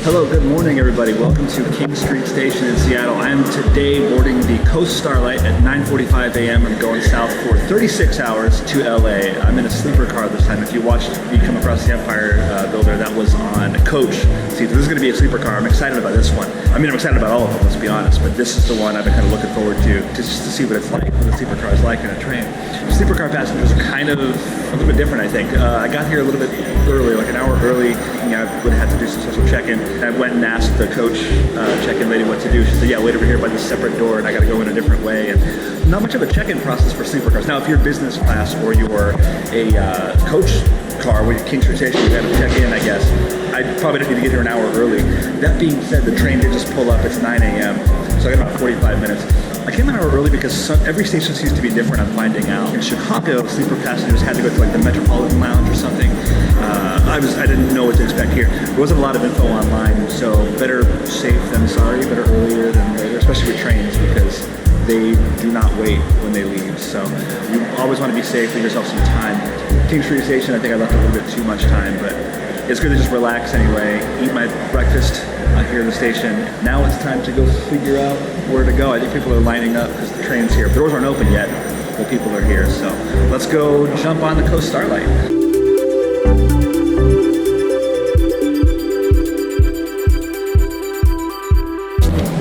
Hello, good morning everybody. Welcome to King Street Station in Seattle. I am today boarding the Coast Starlight at 9:45 a.m. I'm going south for 36 hours to LA. I'm in a sleeper car this time. If you watched me come across the Empire Builder, that was on Coach. See, this is going to be a sleeper car. I'm excited about this one. I mean, I'm excited about all of them, let's be honest, but this is the one I've been kind of looking forward to just to see what it's like, what a sleeper car is like in a train. Sleeper car passengers are kind of a little bit different, I think. I got here a little bit early, like an hour early. You know, I would have had to do some special check-in. I went and asked the coach check-in lady what to do. She said, yeah, wait over here by this separate door, and I got to go in a different way. And not much of a check-in process for sleeper cars. Now, if you're business class or you're a coach car with King Street Station, you have to check in, I guess. I probably don't need to get here an hour early. That being said, the train did just pull up. It's 9 a.m., so I got about 45 minutes. I came an hour early because every station seems to be different, I'm finding out. In Chicago, sleeper passengers had to go to like the Metropolitan Lounge or something. I didn't know what to expect here. There wasn't a lot of info online, so better safe than sorry, better earlier than later, especially with trains, because they do not wait when they leave. So you always want to be safe, leave yourself some time. King Street Station, I think I left a little bit too much time, but it's good to just relax anyway, eat my breakfast here in the station. Now it's time to go figure out where to go. I think people are lining up because the train's here. The doors aren't open yet, but people are here. So let's go jump on the Coast Starlight.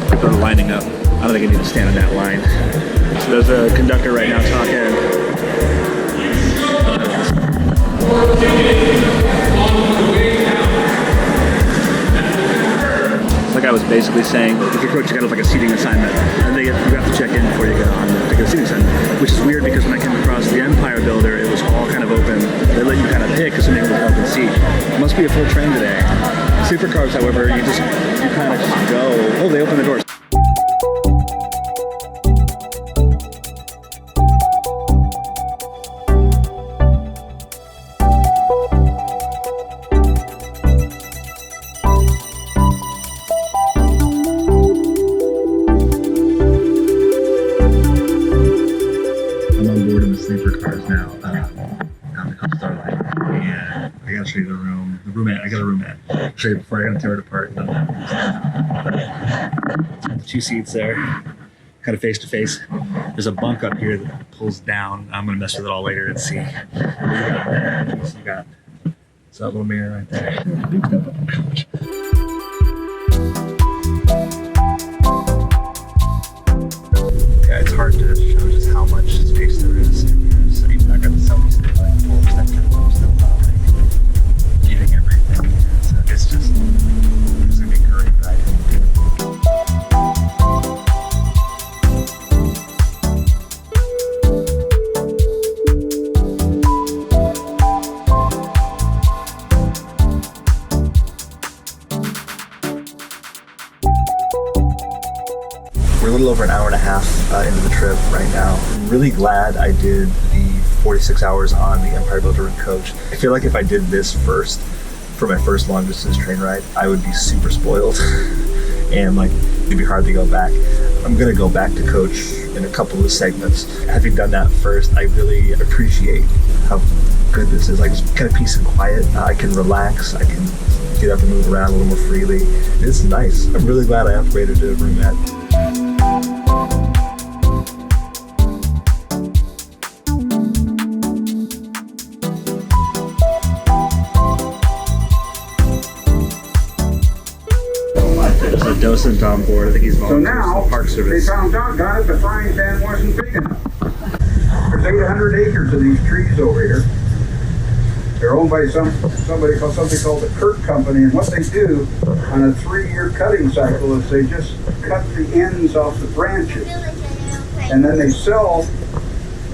People are lining up. I don't think I need to stand in that line. So there's a conductor right now talking. Like I was basically saying, if you're coaching, you got like a seating assignment, and you have to check in before you get on to get a seating assignment, which is weird because when I came across the Empire Builder, it was all kind of open. They let you kind of pick, assuming it was an open seat. It must be a full train today. Sleeper cars, however, you kind of just go. Oh, they open the doors. Sleeper cars now on the Coast Starlight, and I gotta show you the roomette. I got a roomette. I'll show you before I gotta tear it apart. The two seats there, kind of face to face. There's a bunk up here that pulls down. I'm gonna mess with it all later and see. You got that little mirror right there. Yeah, it's hard to show just how much space there is. So even I got the southeast like full section, I'm still not like getting everything. So it's just gonna be a great ride. We're a little over an hour and a half into the trip right now. I'm really glad I did the 46 hours on the Empire Builder and Coach. I feel like if I did this first, for my first long distance train ride, I would be super spoiled and like it'd be hard to go back. I'm gonna go back to Coach in a couple of segments. Having done that first, I really appreciate how good this is. Like, it's kind of peace and quiet. I can relax, I can get up and move around a little more freely. It's nice. I'm really glad I upgraded to a roomette. There's a docent on board. I think he's volunteering for the Park Service. They found out, got it, the frying pan wasn't big enough. There's 800 acres of these trees over here. They're owned by somebody called the Kirk Company, and what they do on a 3-year cutting cycle is they just cut the ends off the branches, and then they sell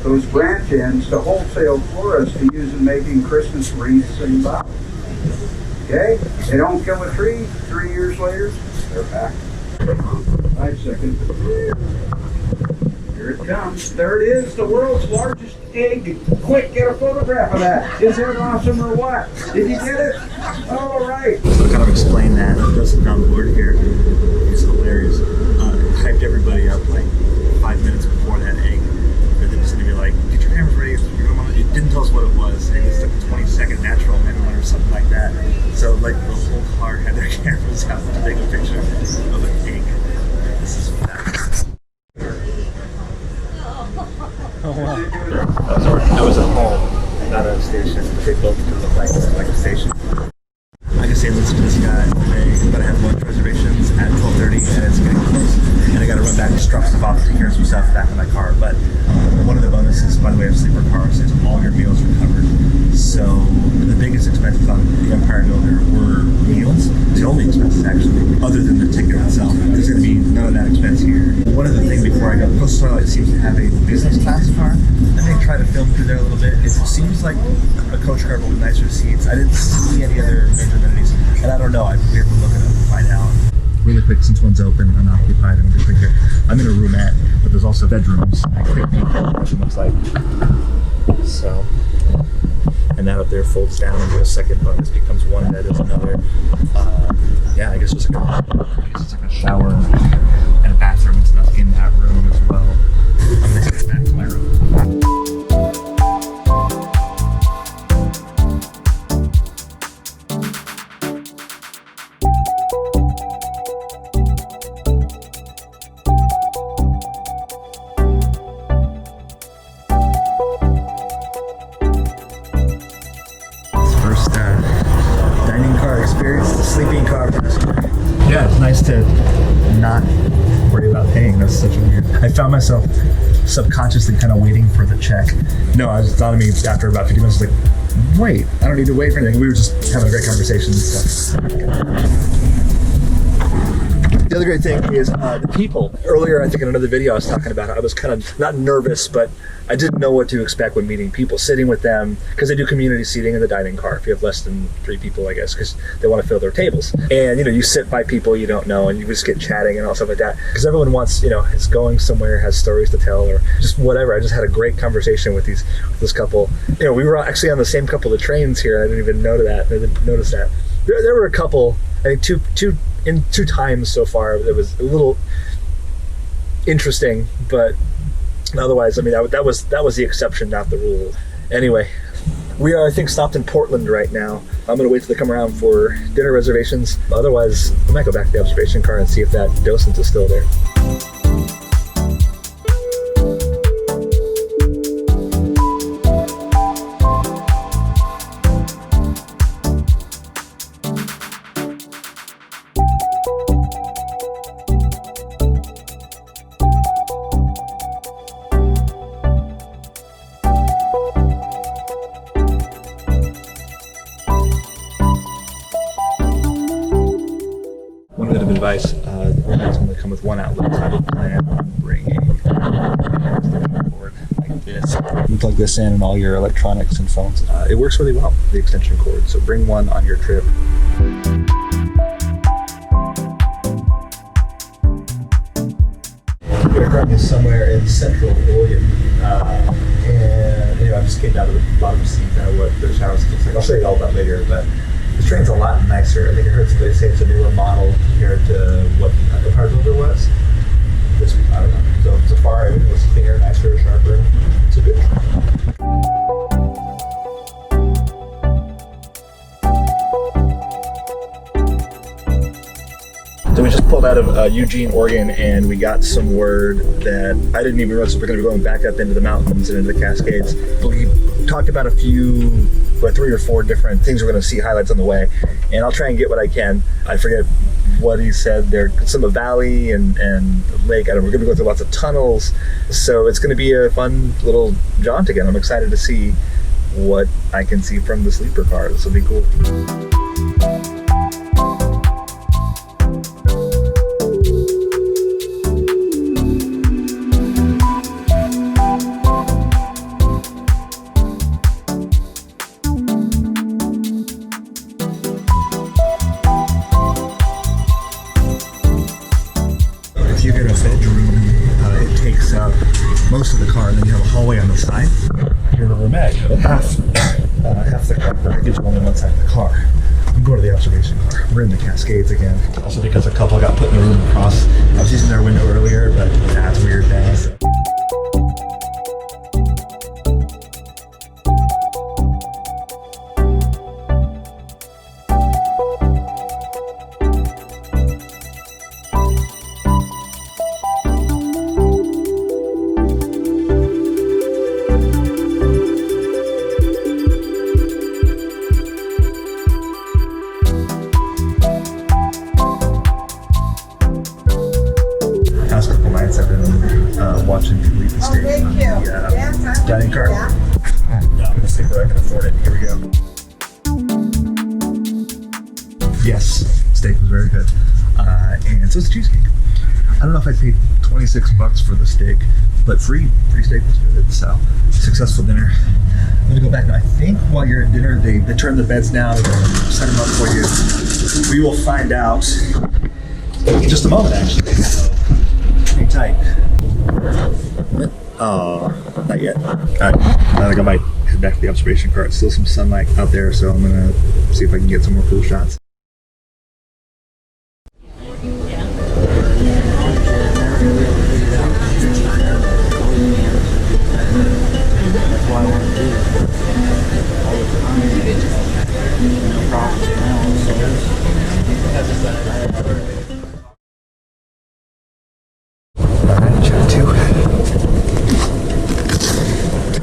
those branch ends to wholesale florists to use in making Christmas wreaths and boughs. Okay? They don't kill a tree. 3 years later, they're back. 5 seconds. Here it comes. There it is, the world's largest egg. Quick, get a photograph of that. Is that awesome or what? Did you get it? All right. So kind of explain that. Docent on board here. It's hilarious. Hyped everybody up like 5 minutes before that egg. They're just going to be like, get your cameras ready. It didn't tell us what it was. It was like a 20-second natural minute or something like that. So like the whole car had their cameras out Oh wow. That was a home, not a station. They built it to look like a station. I can say listen to this guy today, but I have lunch reservations at 12:30 and it's getting close. And I gotta run back, just drop stuff off, take care of some stuff back in my car. But one of the bonuses, by the way, of sleeper cars is all your meals are covered. So the biggest expenses on the Empire Builder were meals. The only expenses actually, other than the ticket itself. There's gonna be none of that expense here. One other thing before I go, Coast Starlight seems to have a business class car. I may try to film through there a little bit. It seems like a coach car but with nicer seats. I didn't see any other major amenities. And I don't know, we have to look it up and find out. Really quick, since one's open and unoccupied, I'm quick here. I'm in a roomette, but there's also bedrooms. I quick peek what it looks like. So, and that up there folds down into a second bunk. This becomes one bed as another. Yeah, I guess it's like a shower and a bathroom and stuff in that room as well. I'm gonna take it back to my room. Sleeping car. Yeah, it's nice to not worry about paying. That's such a weird. I found myself subconsciously kind of waiting for the check. No, I just thought of me after about 50 minutes. I was like, wait, I don't need to wait for anything. We were just having a great conversation and stuff. The other great thing is the people. Earlier, I think in another video I was talking about it. I was kind of not nervous, but I didn't know what to expect when meeting people, sitting with them, because they do community seating in the dining car if you have less than 3 people, I guess, because they want to fill their tables. And, you sit by people you don't know and you just get chatting and all stuff like that. Because everyone wants, is going somewhere, has stories to tell, or just whatever. I just had a great conversation with this couple. We were actually on the same couple of trains here. I didn't even notice that. There were a couple, I think two times so far that was a little interesting, but otherwise, I mean, that was the exception, not the rule. Anyway, we are, I think, stopped in Portland right now. I'm gonna wait till they come around for dinner reservations. Otherwise, I might go back to the observation car and see if that docent is still there. Advice, the roommate's only come with one outlet, so I would plan on bringing an extension cord like this. You plug this in and all your electronics and phones. It works really well, the extension cord, so bring one on your trip. We're currently somewhere in central Oregon, and I just came down to the bottom seat, what the shower looks like. I'll show you all that later, but this train's a lot nicer. I think I heard somebody say it's a newer model compared to what the Empire Builder was. This one, I don't know. So far, everything was cleaner, nicer, sharper. It's a good train. So we just pulled out of Eugene, Oregon, and we got some word that I didn't even realize we're going to be going back up into the mountains and into the Cascades. But we talked about 3 or 4 different things we're going to see, highlights on the way, and I'll try and get what I can. I forget what he said. There's some valley and lake. I don't know. We're going to go through lots of tunnels, so it's going to be a fun little jaunt again. I'm excited to see what I can see from the sleeper car. This will be cool. Most of the car, and then you have a hallway on the side. You're in a roomette. Half the car package on one side of the car. I'm going to the observation car. We're in the Cascades again. Also because a couple got put in the room across. I was using their window earlier, but that's weird now. So. Dining car? Yeah. No, I'm gonna see where I can afford it. Here we go. Yes, steak was very good. And so it's cheesecake. I don't know if I paid $26 for the steak, but free steak was good. So successful dinner. I'm gonna go back now. I think while you're at dinner, they turn the beds down, set them up for you. We will find out in just a moment, actually. So hang tight. Oh, not yet. I think I might head back to the observation car. It's still some sunlight out there, so I'm gonna see if I can get some more cool shots.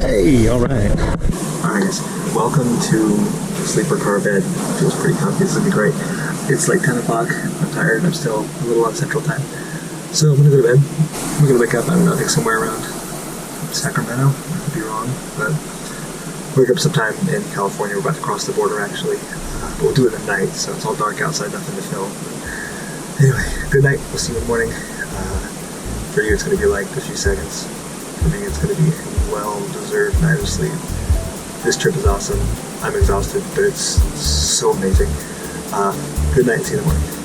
Hey, all right. All right, guys. Welcome to the sleeper car bed. Feels pretty comfy. This is gonna be great. It's like 10 o'clock. I'm tired. I'm still a little on Central Time. So I'm gonna go to bed. I'm gonna wake up, I don't know, I think somewhere around Sacramento. I could be wrong, but wake up sometime in California. We're about to cross the border, actually. But we'll do it at night, so it's all dark outside, nothing to film. Anyway, good night. We'll see you in the morning. For you, it's gonna be like a few seconds. For me, it's gonna be a well-deserved night of sleep. This trip is awesome. I'm exhausted, but it's so amazing. Good night. See you in the morning.